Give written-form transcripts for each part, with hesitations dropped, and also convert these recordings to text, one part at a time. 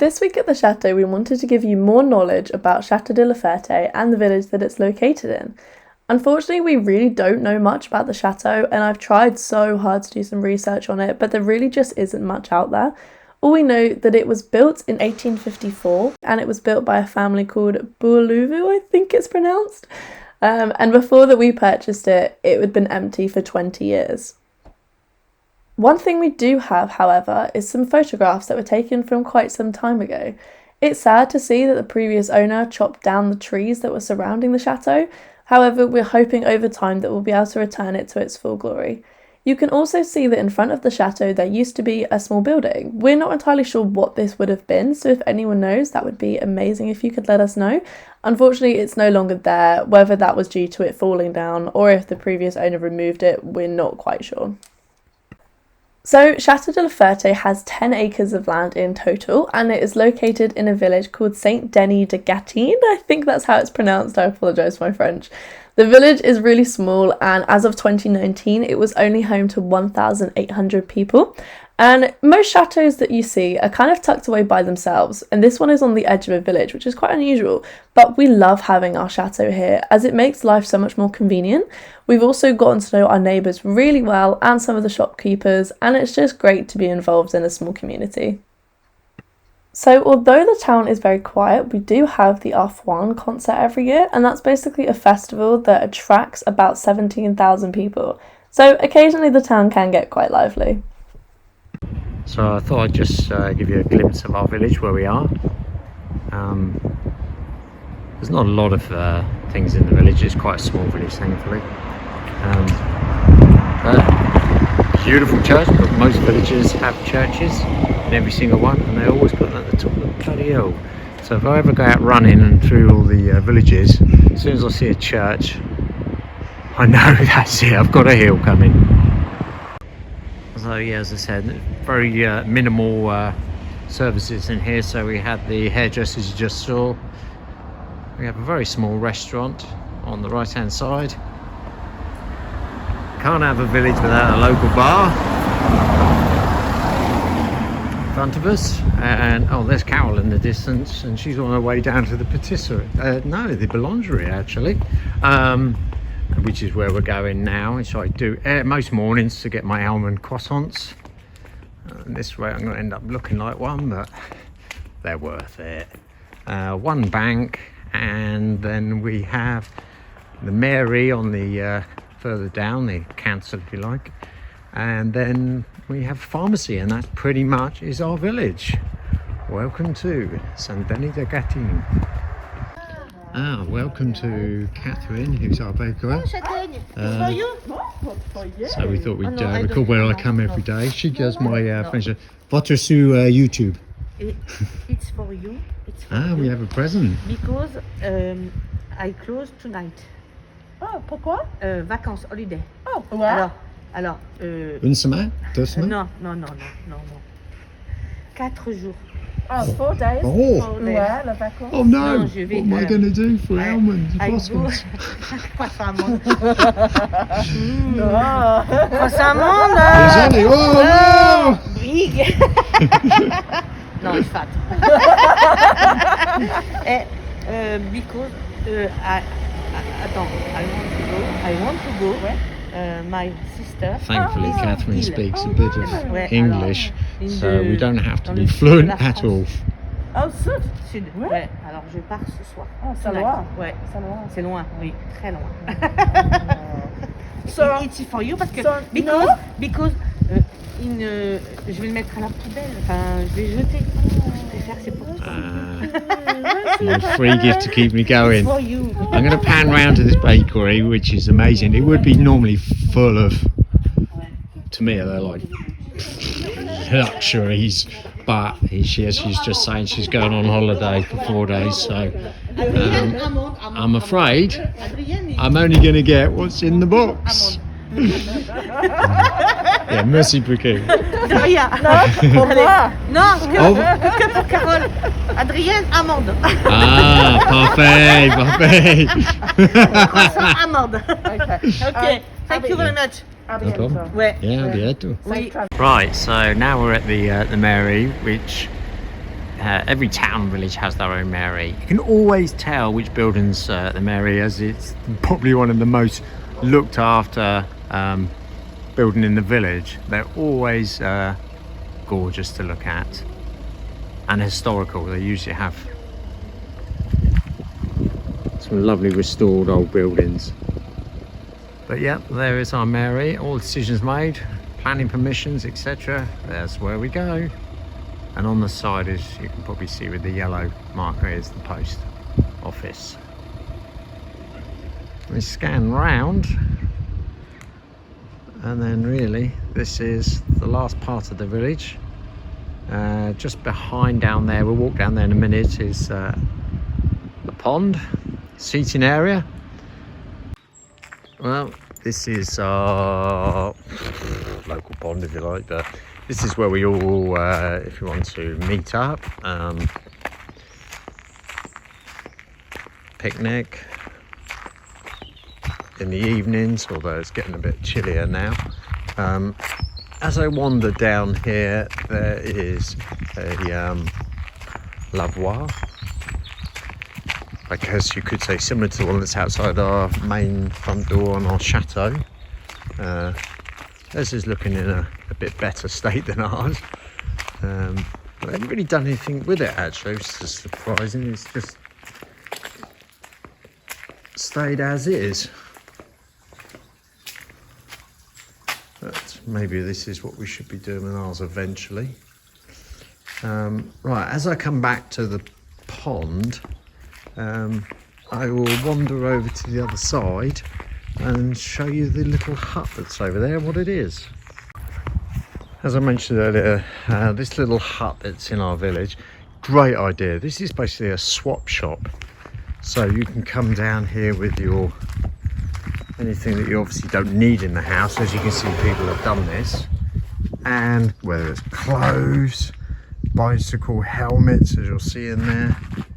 This week at the Chateau, we wanted to give you more knowledge about Chateau de la Ferté and the village that it's located in. Unfortunately, we really don't know much about the chateau, and I've tried so hard to do some research on it, but there really just isn't much out there. All we know that it was built in 1854, and it was built by a family called Bourlouveau, I think it's pronounced. And before that we purchased it, it had been empty for 20 years. One thing we do have, however, is some photographs that were taken from quite some time ago. It's sad to see that the previous owner chopped down the trees that were surrounding the chateau. However, we're hoping over time that we'll be able to return it to its full glory. You can also see that in front of the chateau there used to be a small building. We're not entirely sure what this would have been, so if anyone knows, that would be amazing if you could let us know. Unfortunately, it's no longer there. Whether that was due to it falling down or if the previous owner removed it, we're not quite sure. So, Chateau de la Ferté has 10 acres of land in total, and it is located in a village called Saint-Denis-de-Gastines. I think that's how it's pronounced. I apologise for my French. The village is really small, and as of 2019, it was only home to 1,800 people. And most chateaux that you see are kind of tucked away by themselves, and this one is on the edge of a village, which is quite unusual, but we love having our chateau here as it makes life so much more convenient. We've also gotten to know our neighbours really well and some of the shopkeepers, and it's just great to be involved in a small community. So although the town is very quiet, we do have the Arf1 concert every year, and that's basically a festival that attracts about 17,000 people. So occasionally the town can get quite lively. So I thought I'd just give you a glimpse of our village where we are. There's not a lot of things in the village, it's quite a small village thankfully. Beautiful church, but most villages have churches in every single one, and they always put them at the top of the bloody hill. So if I ever go out running and through all the villages, as soon as I see a church, I know that's it, I've got a hill coming. So yeah, as I said, very minimal services in here. So we had the hairdressers you just saw. We have a very small restaurant on the right hand side. Can't have a village without a local bar in front of us. And oh, there's Carol in the distance, and she's on her way down to the patisserie. No, the boulangerie actually. Which is where we're going now. So I do most mornings to get my almond croissants. And this way I'm going to end up looking like one, but they're worth it. One bank, and then we have the mairie on the further down, the council if you like. And then we have pharmacy, and that pretty much is our village. Welcome to Saint-Denis-de-Gastines. Welcome to Catherine, who's our baker. So we thought we'd record where I come every day. She does my French. Votre sur YouTube. It's for you. It's for we have a present. Because I close tonight. Oh, pourquoi? Vacances, holiday. Oh, ouais. Alors. Une semaine? 2 semaines? Non. 4 jours. Oh, 4 days. Oh. Ouais, le vacances. Oh no! Non, je vais, what am I going to do for almond croissants? Croissant amande. Croissant amande. Désolé. Oh no! Big. No, it's fat. Because I want to go. My sister. Thankfully, Catherine speaks a bit of English, alors, so we don't have to be fluent at all. Oh, sud. Ouais. Alors je pars ce soir. Oh, c'est loin. Ouais. C'est loin, oui, très loin. So, it's for you parce que so, because je vais le mettre à la poubelle. Enfin, je vais jeter. Je préfère, c'est pour toi. My free gift to keep me going. For you. I'm going to pan round to this bakery, which is amazing. It would be normally full of, to me, they're like luxuries, but she's just saying she's going on holiday for 4 days, so I'm afraid I'm only going to get what's in the box. Yeah, merci beaucoup. Non, pour moi. Non, que pour Carole. Adrienne, amande. Parfait. Croissant, amande. Okay. Thank you very much. No problem. Ouais. Yeah, bientôt. Oui. Right, so now we're at the mairie, which every town village has their own mairie. You can always tell which buildings the mairie is. It's probably one of the most looked after building in the village. They're always gorgeous to look at and historical. They usually have some lovely restored old buildings. But yeah, there is our mairie. All decisions made, planning permissions, etc. That's where we go. And on the side, as you can probably see with the yellow marker, is the post office. We scan round, and then really this is the last part of the village. Just behind down there, we'll walk down there in a minute, is the pond, seating area. Well, this is our local pond, if you like, but this is where we all, if you want to meet up, picnic in the evenings, although it's getting a bit chillier now. As I wander down here, there is a lavoir. I guess you could say similar to the one that's outside our main front door on our chateau. This is looking in a bit better state than ours. I haven't really done anything with it actually, which is surprising. It's just stayed as is. But maybe this is what we should be doing with ours eventually. Right, as I come back to the pond, I will wander over to the other side and show you the little hut that's over there and what it is. As I mentioned earlier, this little hut that's in our village, great idea. This is basically a swap shop, so you can come down here with your anything that you obviously don't need in the house. As you can see, people have done this, and whether it's clothes, bicycle helmets, as you'll see in there,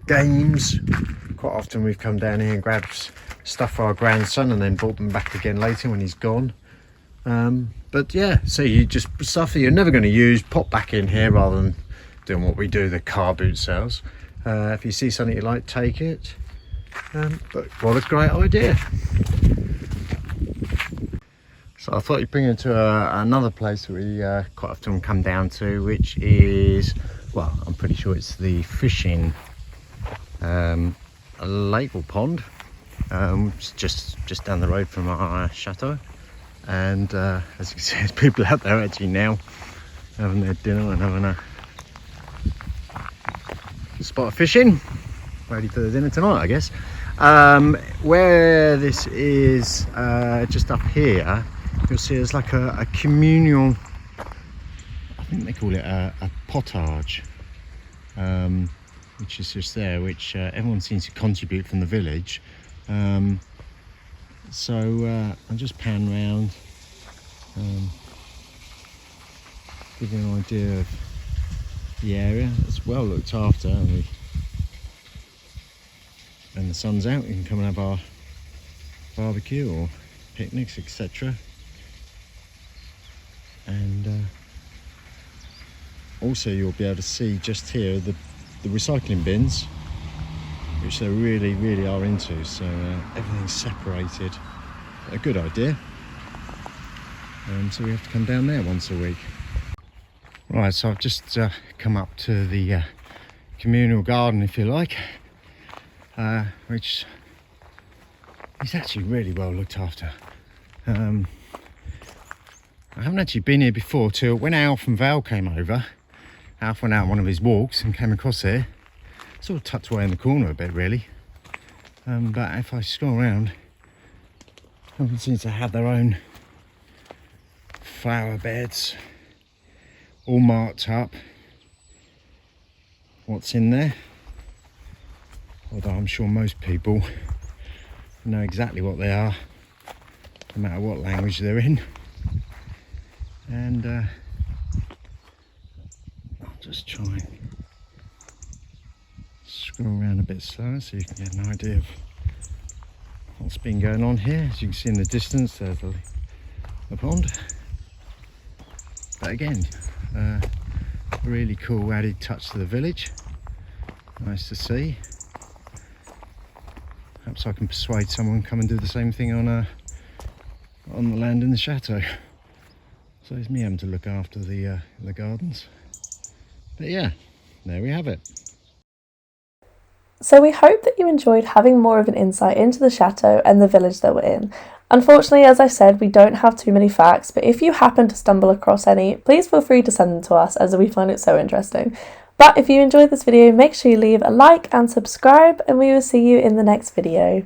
games. Quite often we've come down here and grabbed stuff for our grandson and then brought them back again later when he's gone. But yeah, so you just stuff that you're never going to use, pop back in here rather than doing what we do, the car boot sales. If you see something you like, take it. But what a great idea. So I thought you'd bring you to another place that we quite often come down to, which is, well, I'm pretty sure it's the fishing lake or pond. It's just down the road from our chateau. And as you can see, there's people out there actually now having their dinner and having a spot of fishing, ready for the dinner tonight, I guess. Where this is, just up here, you'll see there's like a communal, I think they call it a potage, which is just there, which everyone seems to contribute from the village. So I'll just pan round, give you an idea of the area. It's well looked after, and when the sun's out, we can come and have our barbecue or picnics, etc. And also you'll be able to see just here the recycling bins, which they really are into. So everything's separated. A good idea. So we have to come down there once a week. Right, so I've just come up to the communal garden, if you like, which is actually really well looked after. I haven't actually been here before till when Alf and Val came over. Alf went out on one of his walks and came across here. Sort of tucked away in the corner a bit, really. But if I scroll around, everyone seems to have their own flower beds, all marked up. What's in there? Although I'm sure most people know exactly what they are, no matter what language they're in. And I'll just try and scroll around a bit slower so you can get an idea of what's been going on here. As you can see in the distance, there's the pond. But again, a really cool added touch to the village. Nice to see. Perhaps I can persuade someone to come and do the same thing on the land in the chateau. So it's me having to look after the gardens. But yeah, there we have it. So we hope that you enjoyed having more of an insight into the chateau and the village that we're in. Unfortunately, as I said, we don't have too many facts, but if you happen to stumble across any, please feel free to send them to us, as we find it so interesting. But if you enjoyed this video, make sure you leave a like and subscribe, and we will see you in the next video.